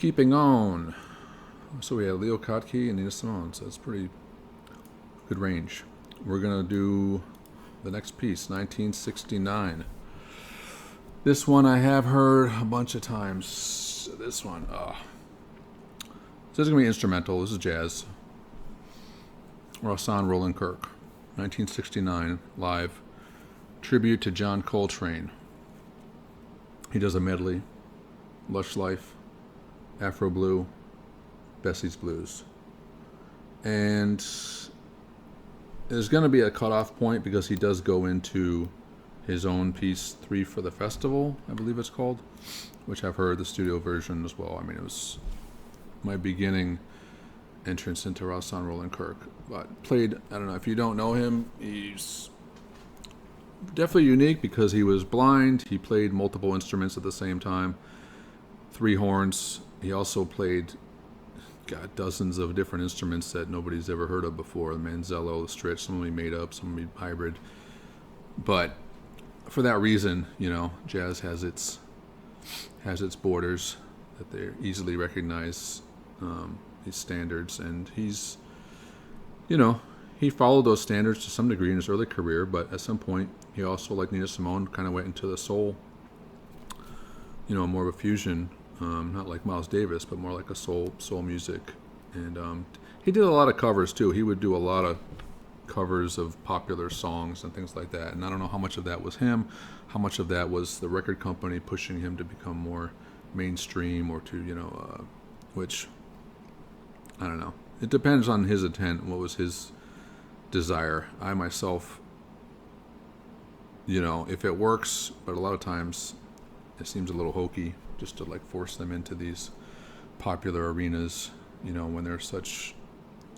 Keeping on. So we had Leo Kottke and Nina Simone, so that's pretty good range. We're going to do the next piece, 1969. This one I have heard a bunch of times. This one, So this is going to be instrumental. This is jazz. Rahsaan, Roland, Kirk. 1969, live. Tribute to John Coltrane. He does a medley. Lush Life, Afro Blue, Bessie's Blues. And there's going to be a cutoff point because he does go into his own piece 3 for the festival, I believe it's called, which I've heard the studio version as well. I mean, it was my beginning entrance into Rahsaan, Roland, Kirk. But played, I don't know, if you don't know him, he's definitely unique because he was blind. He played multiple instruments at the same time. 3 horns. He also played, dozens of different instruments that nobody's ever heard of before. The manzello, the stritch, some of them he made up, some of them hybrid. But for that reason, jazz has its borders that they easily recognize these standards, and he's, he followed those standards to some degree in his early career, but at some point he also, like Nina Simone, kind of went into the soul, more of a fusion. Not like Miles Davis, but more like a soul music. And he did a lot of covers too. He would do a lot of covers of popular songs and things like that. And I don't know how much of that was him, how much of that was the record company pushing him to become more mainstream or to, which, I don't know. It depends on his intent and what was his desire. I myself, if it works, but a lot of times it seems a little hokey just to force them into these popular arenas, when they're such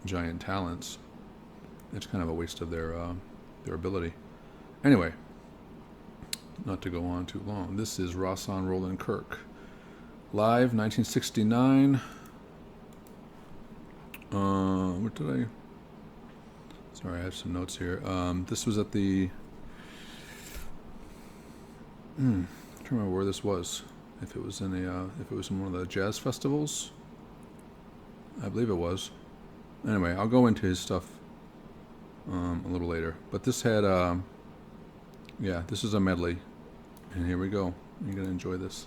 giant talents. It's kind of a waste of their ability. Anyway, not to go on too long, this is Rahsaan, Roland, Kirk. Live, 1969. What did I... Sorry, I have some notes here. This was at the... I'm trying to remember where this was. If it was in one of the jazz festivals, I believe it was. Anyway, I'll go into his stuff a little later. But this had, this is a medley, and here we go. You're gonna enjoy this.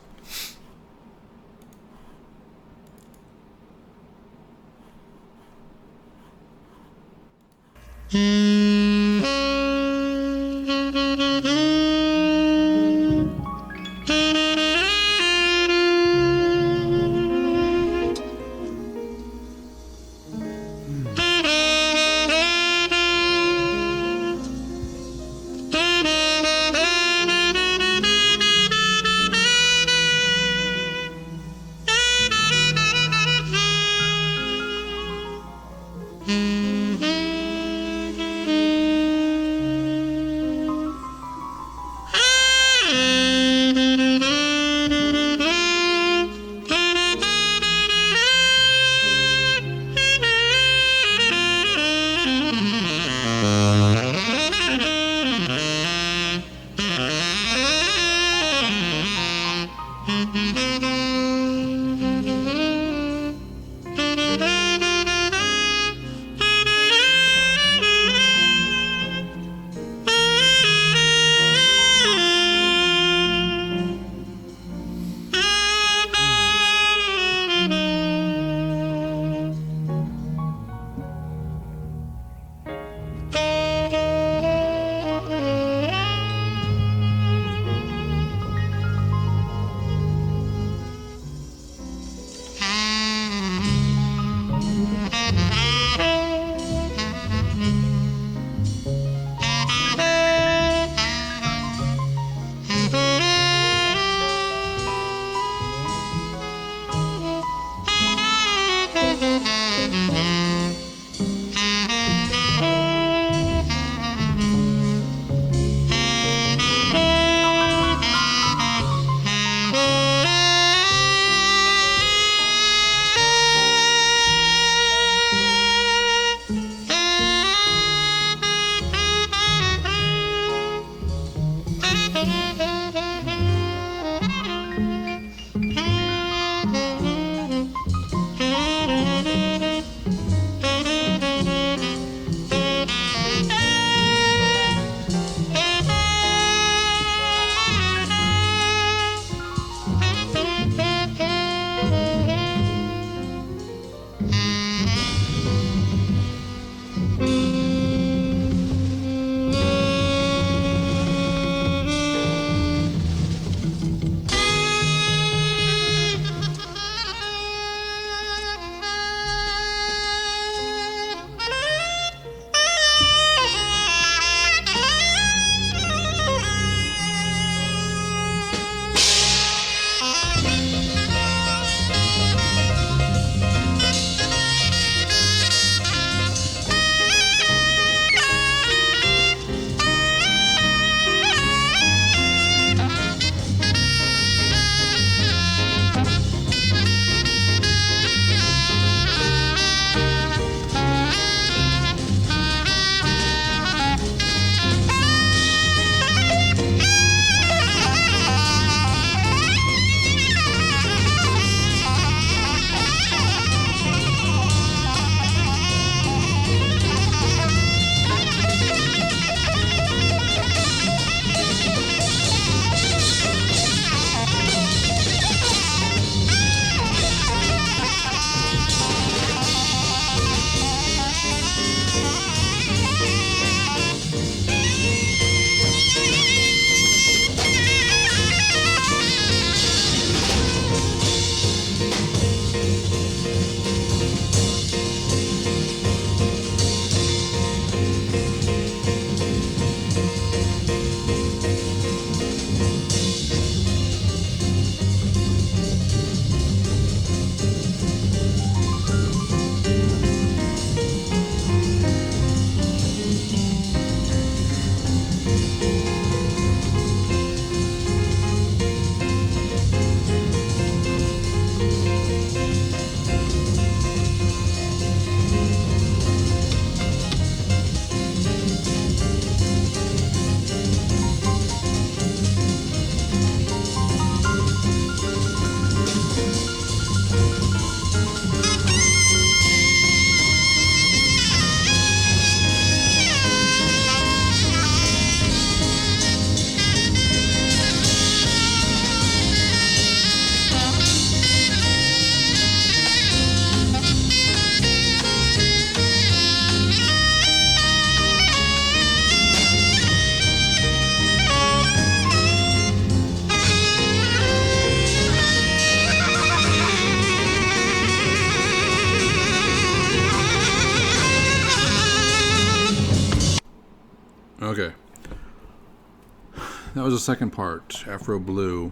That was the second part, Afro Blue.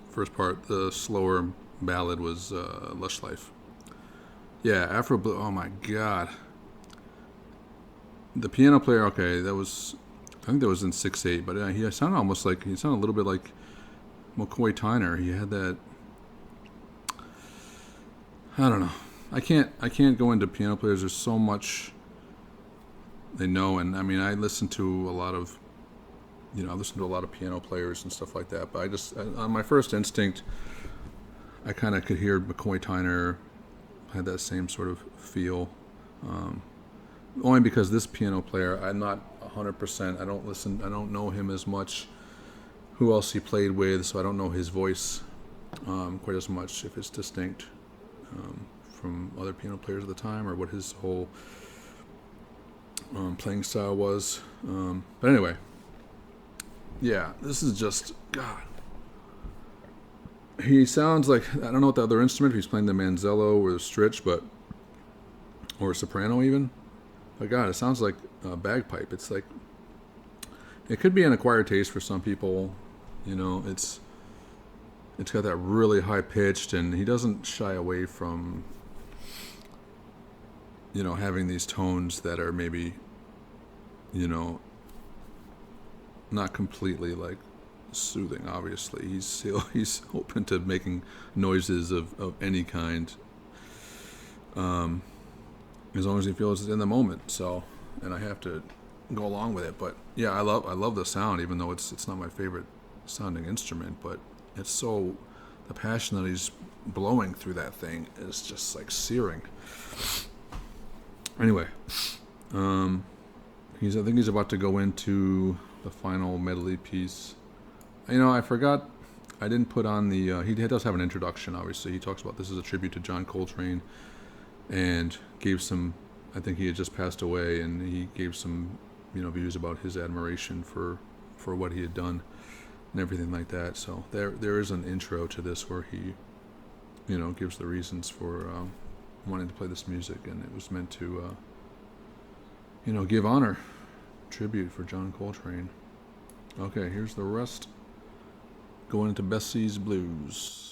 First part, the slower ballad, was Lush Life. Yeah, Afro Blue, oh my god. The piano player, okay, I think that was in 6/8, but he sounded he sounded a little bit like McCoy Tyner. He had that, I don't know. I can't go into piano players. There's so much they know, and I mean, I listen to a lot of piano players and stuff like that. But on my first instinct, I kind of could hear McCoy Tyner had that same sort of feel. Only because this piano player, I'm not 100%. I don't know him as much. Who else he played with, so I don't know his voice quite as much, if it's distinct from other piano players at the time, or what his whole playing style was. But anyway, yeah, this is just, God. He sounds like, I don't know what the other instrument, if he's playing the manzello or the stritch, or a soprano even. But God, it sounds like a bagpipe. It's like, it could be an acquired taste for some people. It's got that really high pitched, and he doesn't shy away from, having these tones that are maybe, not completely like soothing. Obviously, he's open to making noises of any kind, as long as he feels it's in the moment. So, and I have to go along with it. But yeah, I love the sound, even though it's not my favorite sounding instrument. But it's so, the passion that he's blowing through that thing is just like searing. Anyway, I think he's about to go into the final medley piece. I forgot, I didn't put on the, he does have an introduction, obviously. He talks about this is a tribute to John Coltrane, and gave some, I think he had just passed away, and he gave some, views about his admiration for what he had done and everything like that. So there is an intro to this where he, gives the reasons for wanting to play this music, and it was meant to, give honor, tribute for John Coltrane. Okay, here's the rest. Going into Bessie's Blues.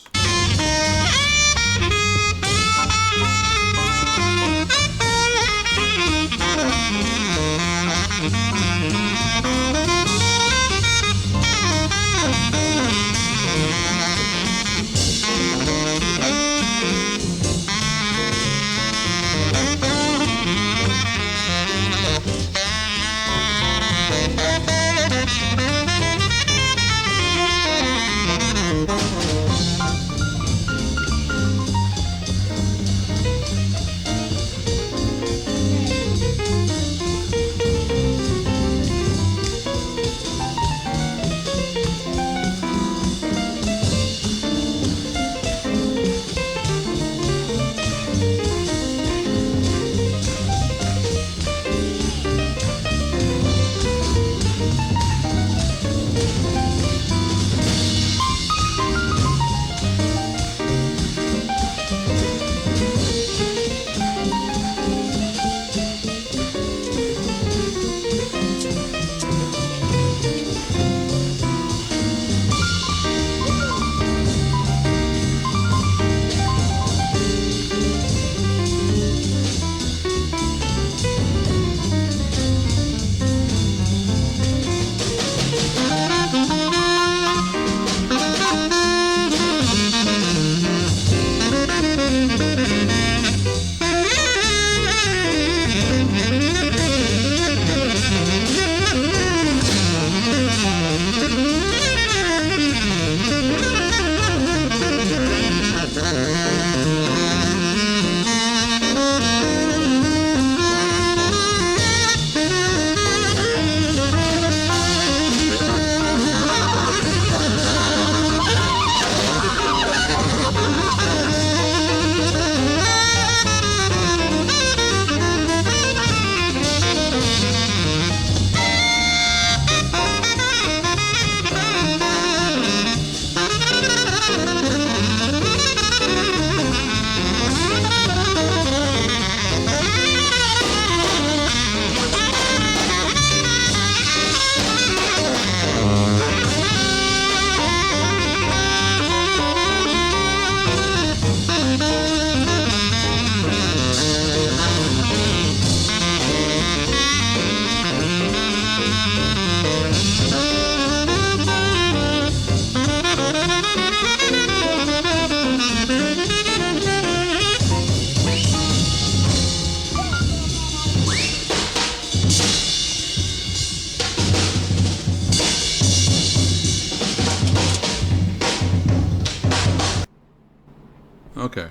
Okay.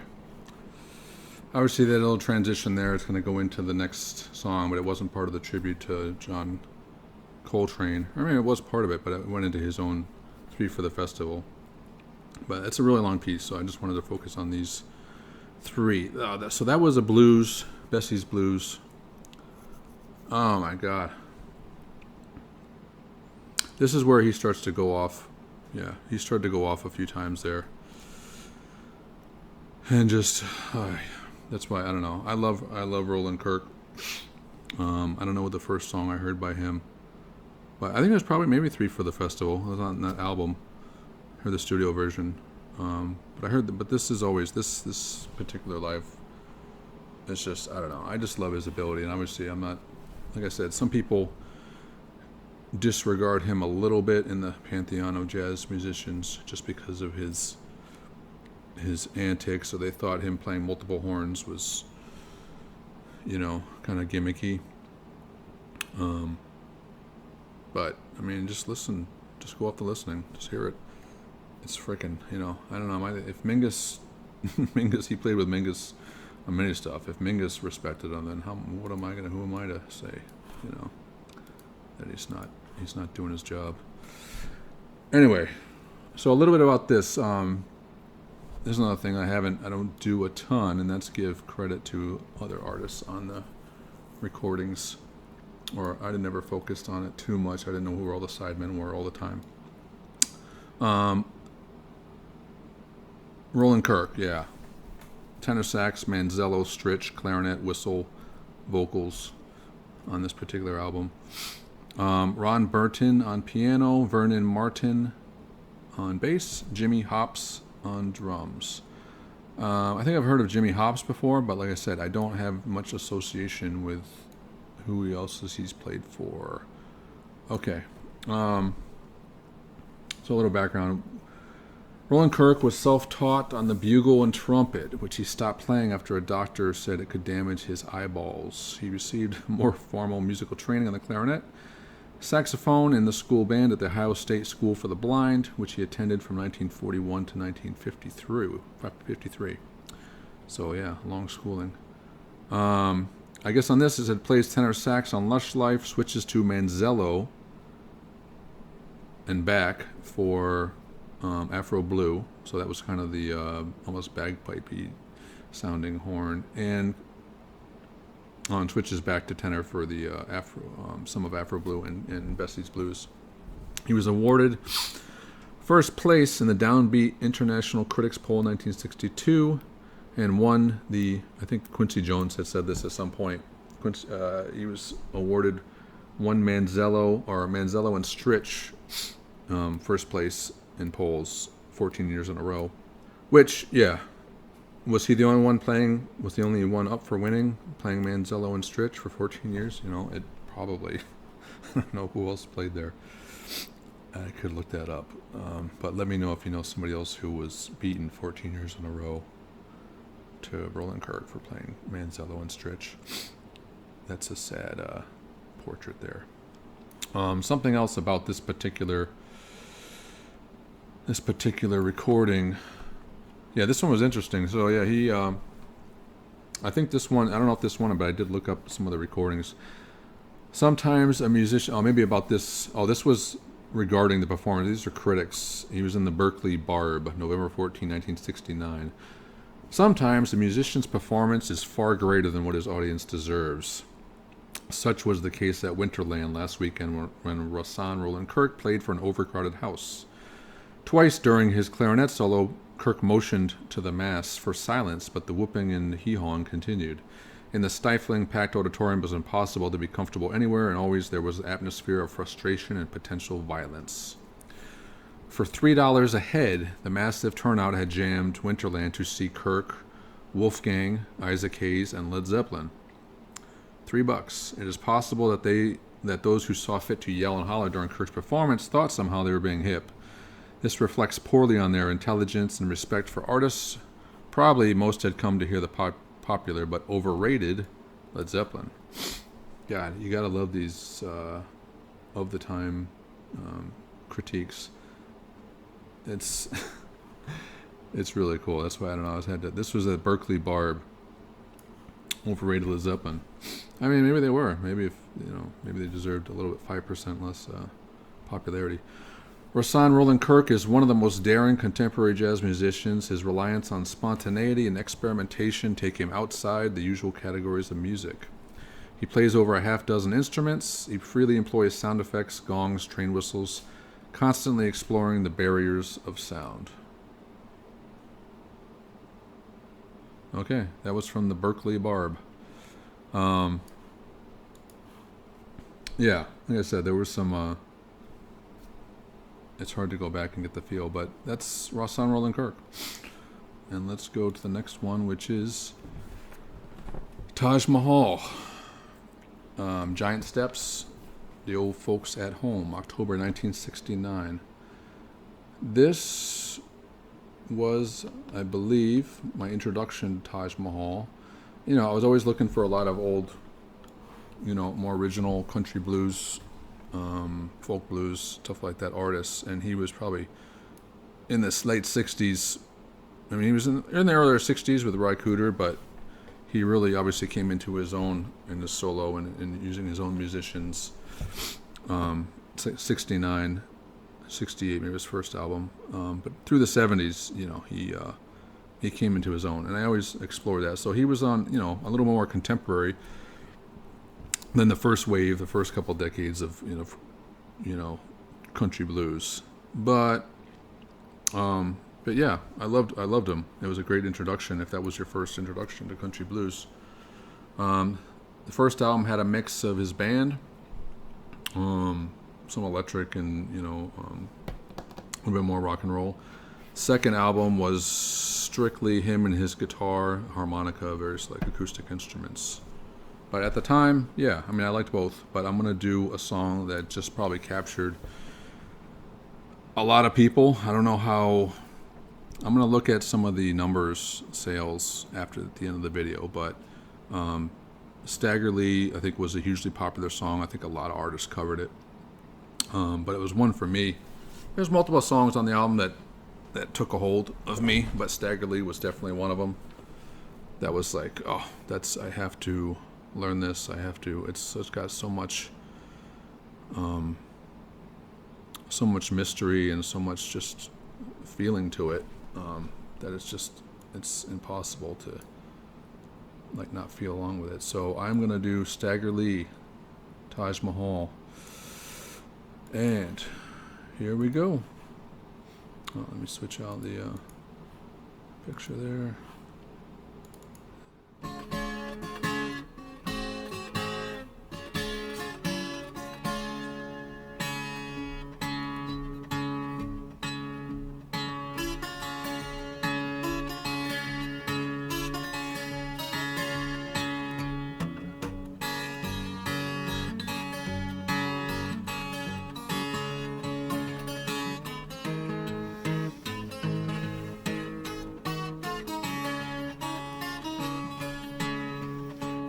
Obviously, that little transition there is going to go into the next song, but it wasn't part of the tribute to John Coltrane. I mean, it was part of it, but it went into his own 3 for the festival. But it's a really long piece, so I just wanted to focus on these 3. So that was a blues, Bessie's Blues. Oh my God. This is where he starts to go off. Yeah, he started to go off a few times there. And just, that's why, I don't know. I love Roland Kirk. I don't know what the first song I heard by him. But I think it was probably maybe 3 for the festival. It was on that album. I heard the studio version. But I heard, but this is always, this particular live, it's just, I don't know. I just love his ability. And obviously I'm not, like I said, some people disregard him a little bit in the pantheon of jazz musicians just because of his antics, so they thought him playing multiple horns was, kind of gimmicky. But I mean, just listen, just go off the listening, just hear it. It's freaking, I don't know. If Mingus, he played with Mingus on many stuff. If Mingus respected him, then who am I to say, that he's not doing his job. Anyway, so a little bit about this. There's another thing I don't do a ton, and that's give credit to other artists on the recordings. Or I never focused on it too much. I didn't know who all the sidemen were all the time. Roland Kirk, yeah. Tenor sax, manzello, stritch, clarinet, whistle, vocals on this particular album. Ron Burton on piano, Vernon Martin on bass, Jimmy Hops on drums. I think I've heard of Jimmy Hops before, but like I said, I don't have much association with who else he's played for. Okay. So a little background. Roland Kirk was self-taught on the bugle and trumpet, which he stopped playing after a doctor said it could damage his eyeballs. He received more formal musical training on the clarinet, saxophone, and the school band at the Ohio State School for the Blind, which he attended from 1941 to 1953. So yeah, long schooling. I guess on this it plays tenor sax on Lush Life, switches to manzello and back for Afro Blue, so that was kind of the almost bagpipey sounding horn, and switches back to tenor for the some of Afro Blue and Bessie's Blues. He was awarded first place in the Downbeat International Critics Poll in 1962, and won I think Quincy Jones had said this at some point. He was awarded one manzello and stritch first place in polls 14 years in a row, which, yeah, was he the only one up for winning, playing manzello and stritch for 14 years? It probably, I don't know who else played there. I could look that up, but let me know if you know somebody else who was beaten 14 years in a row to Roland Kirk for playing manzello and stritch. That's a sad portrait there. Something else about this particular recording. Yeah, this one was interesting. So yeah, he I think this one, I don't know if this one, but I did look up some of the recordings. Sometimes a musician, maybe about this, this was regarding the performance. These are critics. He was in the Berkeley Barb, November 14, 1969. Sometimes the musician's performance is far greater than what his audience deserves. Such was the case at Winterland last weekend when Rahsaan Roland Kirk played for an overcrowded house. Twice during his clarinet solo, Kirk motioned to the mass for silence, but the whooping and hee-hawing continued. In the stifling, packed auditorium, it was impossible to be comfortable anywhere, and always there was an atmosphere of frustration and potential violence. For $3 a head, the massive turnout had jammed Winterland to see Kirk, Wolfgang, Isaac Hayes, and Led Zeppelin. $3. It is possible that those who saw fit to yell and holler during Kirk's performance thought somehow they were being hip. This reflects poorly on their intelligence and respect for artists. Probably most had come to hear the popular but overrated Led Zeppelin. God, you gotta love these of the time critiques. It's It's really cool. That's why I don't know. I had to. This was a Berkeley Barb. Overrated Led Zeppelin. I mean, maybe they were. Maybe if maybe they deserved a little bit 5% less popularity. Rahsaan Roland Kirk is one of the most daring contemporary jazz musicians. His reliance on spontaneity and experimentation take him outside the usual categories of music. He plays over a half dozen instruments. He freely employs sound effects, gongs, train whistles, constantly exploring the barriers of sound. Okay, that was from the Berkeley Barb. Yeah, like I said, there was some... it's hard to go back and get the feel, but that's Rahsaan Roland Kirk. And let's go to the next one, which is Taj Mahal. Giant Steps, The Old Folks at Home, October 1969. This was, I believe, my introduction to Taj Mahal. I was always looking for a lot of old, more original country blues, folk blues, stuff like that, artists. And he was probably in this late 60s. I mean, he was in the earlier 60s with Ry Cooder, but he really obviously came into his own in the solo and using his own musicians. 69, 68, maybe his first album. But through the 70s, he came into his own, and I always explore that. So he was on, a little more contemporary than the first wave, the first couple decades of, country blues. But yeah, I loved him. It was a great introduction. If that was your first introduction to country blues, the first album had a mix of his band, some electric and a little bit more rock and roll. Second album was strictly him and his guitar, harmonica, various like acoustic instruments. But at the time, yeah, I mean, I liked both. But I'm gonna do a song that just probably captured a lot of people. I don't know how. I'm gonna look at some of the numbers, sales after the end of the video. But Stagger Lee, I think, was a hugely popular song. I think a lot of artists covered it. But it was one for me. There's multiple songs on the album that took a hold of me, but Stagger Lee was definitely one of them. That was like, I have to learn this. I have to. It's got so much mystery and so much just feeling to it that it's impossible to like not feel along with it. So I'm gonna do Stagger Lee, Taj Mahal, and here we go. Let me switch out the picture there.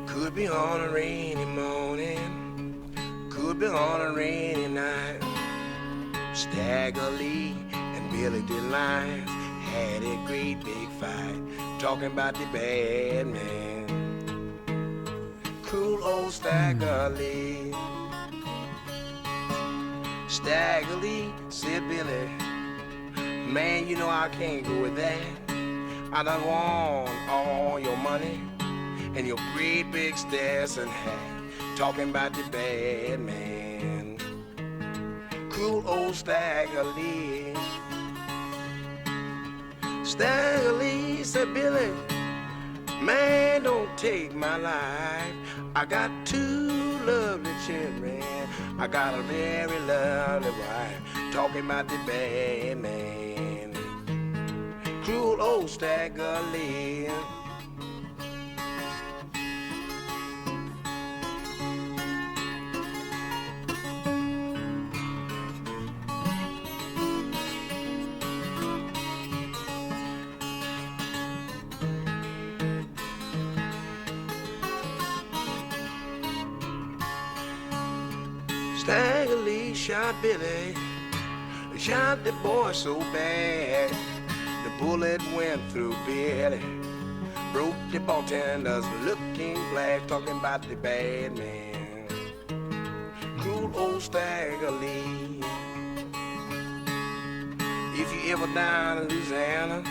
Could be on a rainy morning, could be on a rainy night. Stagger Lee and Billy DeLine had a great big fight, talking about the bad man. Cool old Stagger Lee. Stagger Lee said, Billy, man, you know I can't go with that. I done won all your money and your great big Stetson hat, talking about the bad man. Cool old Stagger Lee. Stagger Lee said, Billy, man, don't take my life. I got two lovely children, I got a very lovely wife, talking about the bad man. Cool old Stagger Lee. Stagger Lee shot Billy, shot the boy so bad. The bullet went through Billy. Broke the bartender's looking glass, talking about the bad man. Cruel old Stagger Lee. If you ever down in Louisiana,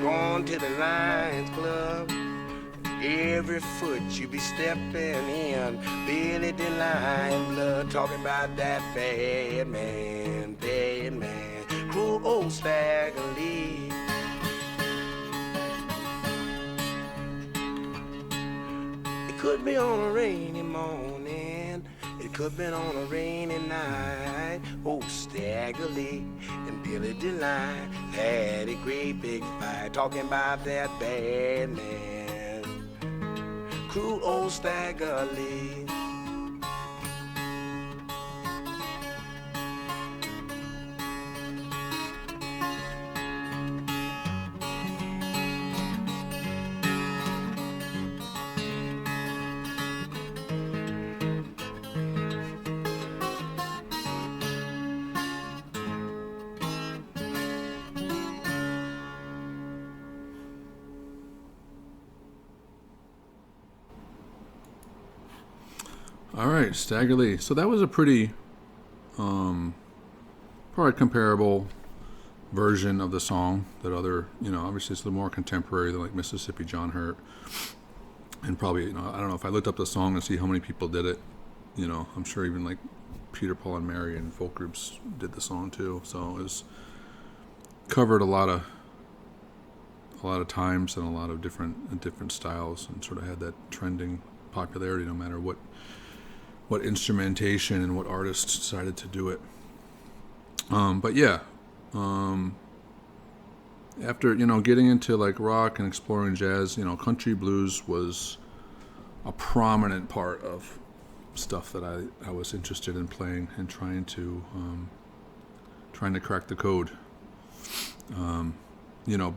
going to the Lions Club, every foot you be stepping in, Billy the Lion Blood, talking about that bad man, cruel old Stagger Lee. It could be on a rainy morning, it could be on a rainy night. Old Stagger Lee and Billy the Lion had a great big fight, talking about that bad man, cruel old Stagger Lee. All right, Stagger Lee. So that was a pretty, probably comparable version of the song that other, obviously it's a little more contemporary than like Mississippi John Hurt. And probably, I don't know if I looked up the song and see how many people did it, I'm sure even like Peter, Paul, and Mary and folk groups did the song too. So it was covered a lot of times and a lot of different styles, and sort of had that trending popularity no matter what instrumentation and what artist decided to do it. But yeah, after getting into like rock and exploring jazz, country blues was a prominent part of stuff that I was interested in playing and trying to crack the code.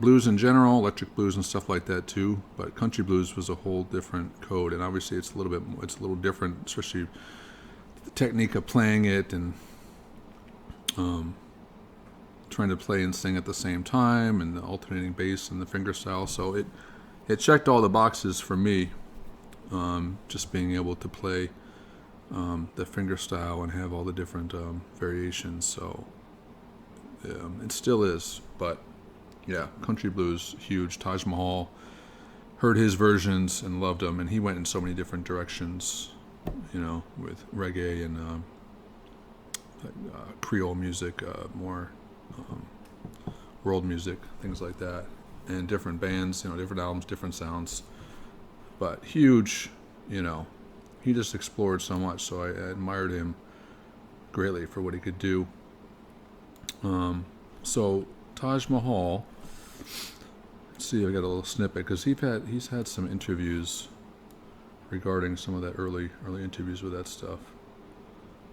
Blues in general, electric blues and stuff like that too, but country blues was a whole different code, and obviously it's a little different, especially the technique of playing it and trying to play and sing at the same time, and the alternating bass and the finger style. So it checked all the boxes for me, just being able to play the finger style and have all the different variations. So it still is, but yeah, country blues, huge. Taj Mahal, heard his versions and loved them, and he went in so many different directions, with reggae and Creole music, more world music, things like that, and different bands, different albums, different sounds. But huge, he just explored so much, so I admired him greatly for what he could do. So Taj Mahal, let's see, I got a little snippet because he's had some interviews regarding some of that early interviews with that stuff.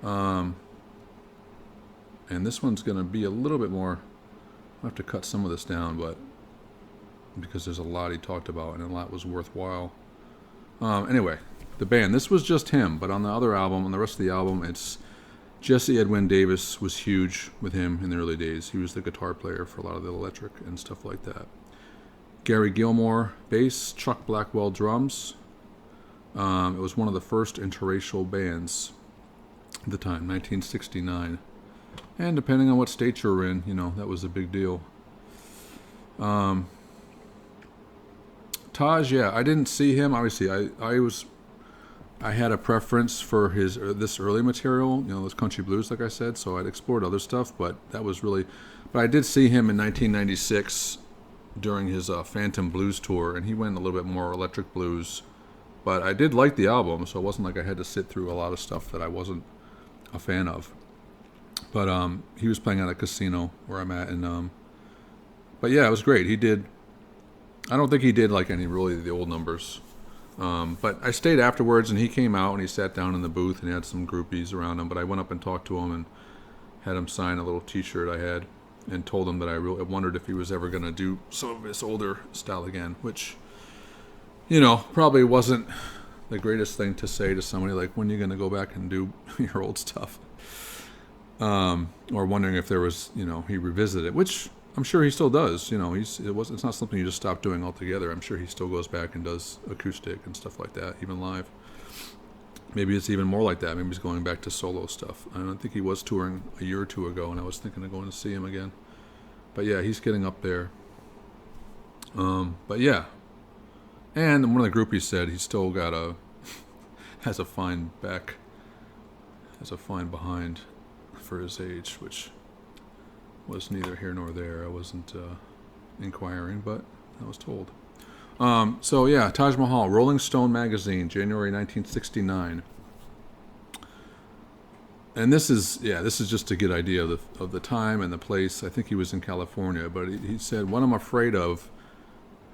And this one's going to be a little bit more, I'll have to cut some of this down, but because there's a lot he talked about and a lot was worthwhile. Anyway, the band, this was just him, but on the other album, on the rest of the album, it's Jesse Edwin Davis was huge with him in the early days. He was the guitar player for a lot of the electric and stuff like that. Gary Gilmore, bass, Chuck Blackwell, drums. It was one of the first interracial bands at the time, 1969. And depending on what state you're in, that was a big deal. Taj, yeah, I didn't see him. Obviously, I had a preference for this early material, those country blues, like I said, so I'd explored other stuff, but I did see him in 1996 during his Phantom Blues tour, and he went a little bit more electric blues, but I did like the album, so it wasn't like I had to sit through a lot of stuff that I wasn't a fan of. But he was playing at a casino where I'm at, and but yeah, it was great. I don't think he did like any really the old numbers. But I stayed afterwards, and he came out and he sat down in the booth and he had some groupies around him. But I went up and talked to him and had him sign a little T-shirt I had, and told him that I really wondered if he was ever going to do some of his older style again, which, probably wasn't the greatest thing to say to somebody, like, when are you going to go back and do your old stuff? Or wondering if there was, he revisited it, which I'm sure he still does. It's not something you just stop doing altogether. I'm sure he still goes back and does acoustic and stuff like that, even live. Maybe it's even more like that. Maybe he's going back to solo stuff. I don't think he was touring a year or two ago, and I was thinking of going to see him again. But yeah, he's getting up there. But yeah. And one of the groupies said he's still got has a fine behind for his age, which was neither here nor there. I wasn't inquiring, but I was told. So yeah, Taj Mahal, Rolling Stone magazine, January 1969. And this is just to get an idea of the time and the place. I think he was in California, but he said, what I'm afraid of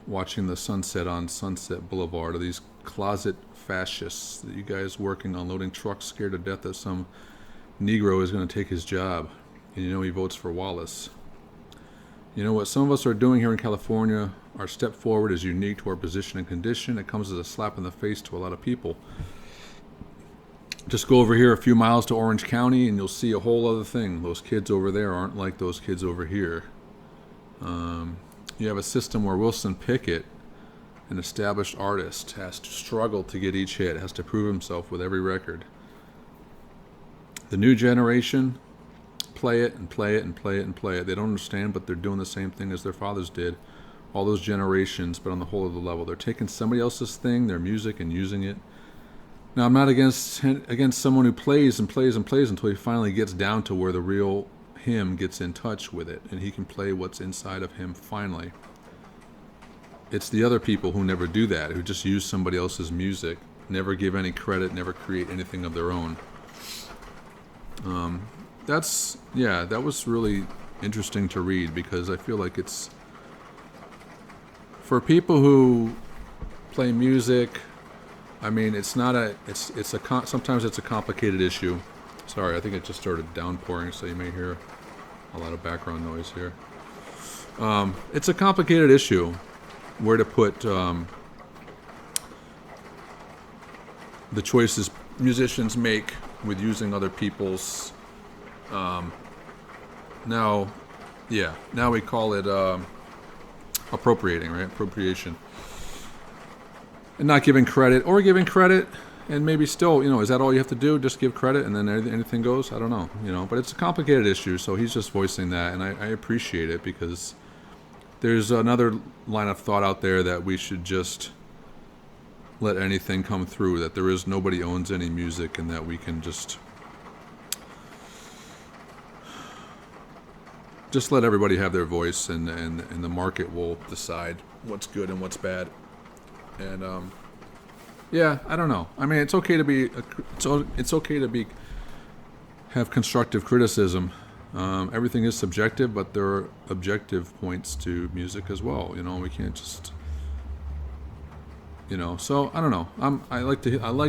watching the sunset on Sunset Boulevard are these closet fascists, you guys working on loading trucks scared to death that some Negro is going to take his job. And he votes for Wallace. What some of us are doing here in California, our step forward is unique to our position and condition. It comes as a slap in the face to a lot of people. Just go over here a few miles to Orange County and you'll see a whole other thing. Those kids over there aren't like those kids over here. You have a system where Wilson Pickett, an established artist, has to struggle to get each hit, has to prove himself with every record. The new generation play it and play it and play it and play it. They don't understand, but they're doing the same thing as their fathers did all those generations, but on the whole of the level. They're taking somebody else's thing, their music, and using it. Now, I'm not against someone who plays and plays and plays until he finally gets down to where the real him gets in touch with it, and he can play what's inside of him finally. It's the other people who never do that, who just use somebody else's music, never give any credit, never create anything of their own. That was really interesting to read, because I feel like it's for people who play music. I mean, sometimes it's a complicated issue. Sorry, I think it just started downpouring, so you may hear a lot of background noise here. It's a complicated issue where to put the choices musicians make with using other people's. Now we call it appropriating, right? Appropriation. And not giving credit, or giving credit, and maybe still, is that all you have to do? Just give credit and then anything goes? I don't know, but it's a complicated issue, so he's just voicing that, and I appreciate it, because there's another line of thought out there that we should just let anything come through, that there is nobody owns any music, and that we can just let everybody have their voice, and the market will decide what's good and what's bad. And I don't know. I mean, it's okay to have constructive criticism. Everything is subjective, but there are objective points to music as well. We can't just, So I don't know. I like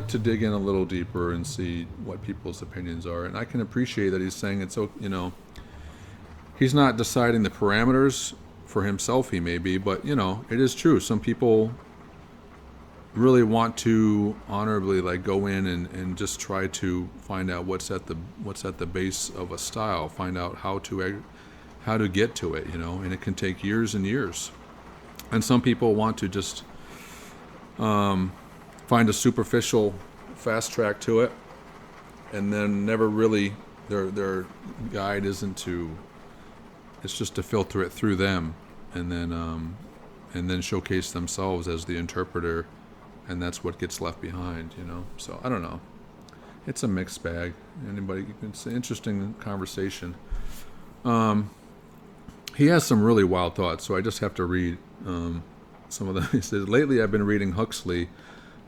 to dig in a little deeper and see what people's opinions are, and I can appreciate that he's saying it's so. He's not deciding the parameters for himself. He may be, but it is true. Some people really want to honorably go in and just try to find out what's at the base of a style, find out how to get to it, and it can take years and years. And some people want to just find a superficial fast track to it, and then never really their guide isn't to. It's just to filter it through them, and then showcase themselves as the interpreter. And that's what gets left behind, So I don't know. It's a mixed bag. It's an interesting conversation. He has some really wild thoughts, so I just have to read some of them. He says, lately I've been reading Huxley,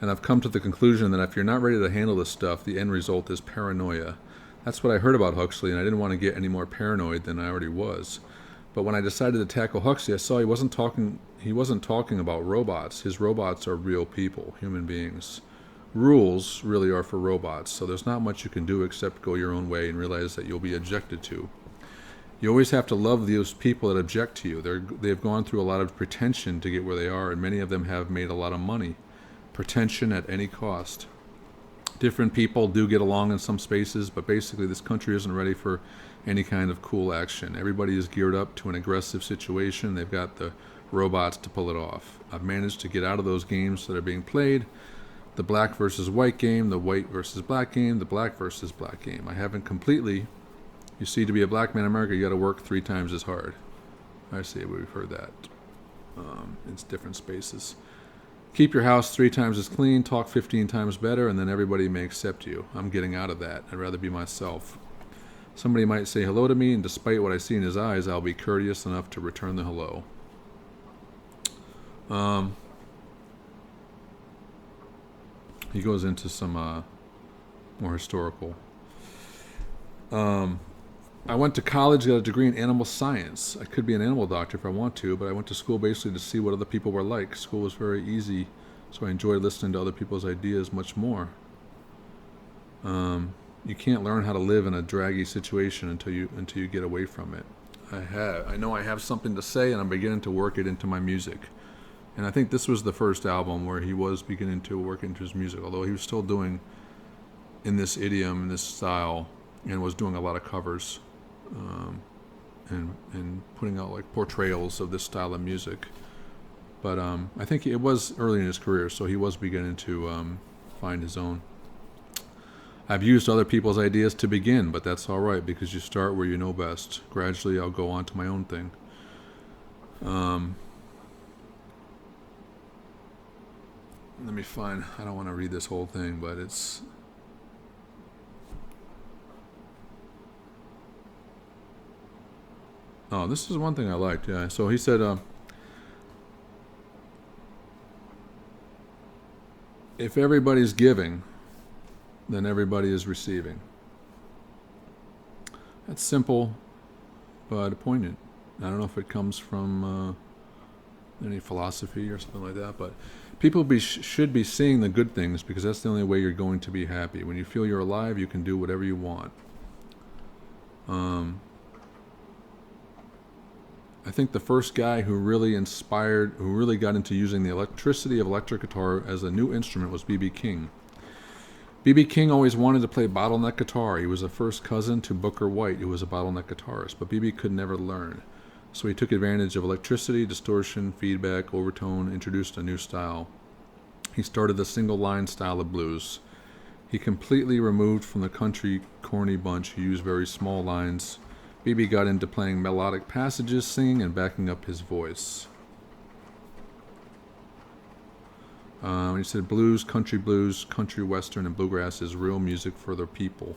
and I've come to the conclusion that if you're not ready to handle this stuff, the end result is paranoia. That's what I heard about Huxley, and I didn't want to get any more paranoid than I already was. But when I decided to tackle Huxley, I saw he wasn't talking about robots. His robots are real people, human beings. Rules really are for robots, so there's not much you can do except go your own way and realize that you'll be objected to. You always have to love those people that object to you. They've gone through a lot of pretension to get where they are, and many of them have made a lot of money. Pretension at any cost. Different people do get along in some spaces, but basically this country isn't ready for any kind of cool action. Everybody is geared up to an aggressive situation. They've got the robots to pull it off. I've managed to get out of those games that are being played. The black versus white game, the white versus black game, the black versus black game. I haven't completely. You see, to be a black man in America, you got to work 3 times as hard. I see, we've heard that. It's different spaces. Keep your house 3 times as clean, talk 15 times better, and then everybody may accept you. I'm getting out of that. I'd rather be myself. Somebody might say hello to me, and despite what I see in his eyes, I'll be courteous enough to return the hello. He goes into some more historical. I went to college, got a degree in animal science. I could be an animal doctor if I want to, but I went to school basically to see what other people were like. School was very easy, so I enjoyed listening to other people's ideas much more. You can't learn how to live in a draggy situation until you get away from it. I know I have something to say, and I'm beginning to work it into my music. And I think this was the first album where he was beginning to work into his music, although he was still doing in this idiom, in this style, and was doing a lot of covers. And putting out like portrayals of this style of music. But I think it was early in his career, so he was beginning to find his own. I've used other people's ideas to begin, but that's all right because you start where you know best. Gradually, I'll go on to my own thing. Let me find, I don't want to read this whole thing, but it's... Oh, this is one thing I liked, yeah. So he said, if everybody's giving, then everybody is receiving. That's simple, but poignant. I don't know if it comes from any philosophy or something like that, but people should be seeing the good things because that's the only way you're going to be happy. When you feel you're alive, you can do whatever you want. I think the first guy who really got into using the electricity of electric guitar as a new instrument was B.B. King. B.B. King always wanted to play bottleneck guitar. He was a first cousin to Booker White, who was a bottleneck guitarist, but B.B. could never learn. So he took advantage of electricity, distortion, feedback, overtone, introduced a new style. He started the single-line style of blues. He completely removed from the country corny bunch who used very small lines. B.B. got into playing melodic passages, singing, and backing up his voice. He said blues, country western, and bluegrass is real music for their people.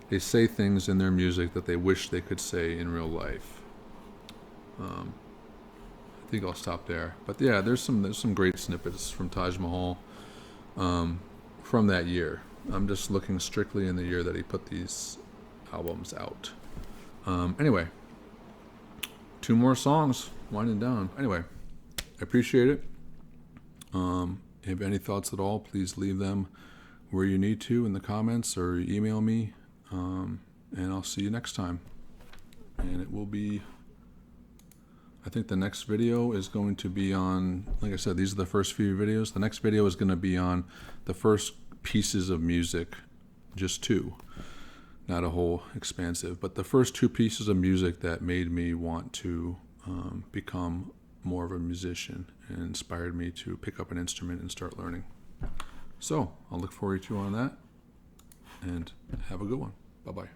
They say things in their music that they wish they could say in real life. I think I'll stop there. But yeah, there's some great snippets from Taj Mahal from that year. I'm just looking strictly in the year that he put these albums out. Anyway, 2 more songs, winding down. Anyway, I appreciate it. If you have any thoughts at all, please leave them where you need to in the comments or email me, and I'll see you next time. And it will be, I think the next video is going to be on, like I said, these are the first few videos. The next video is going to be on the first pieces of music, just 2. Not a whole expansive, but the first 2 pieces of music that made me want to become more of a musician and inspired me to pick up an instrument and start learning. So I'll look forward to you on that, and have a good one. Bye-bye.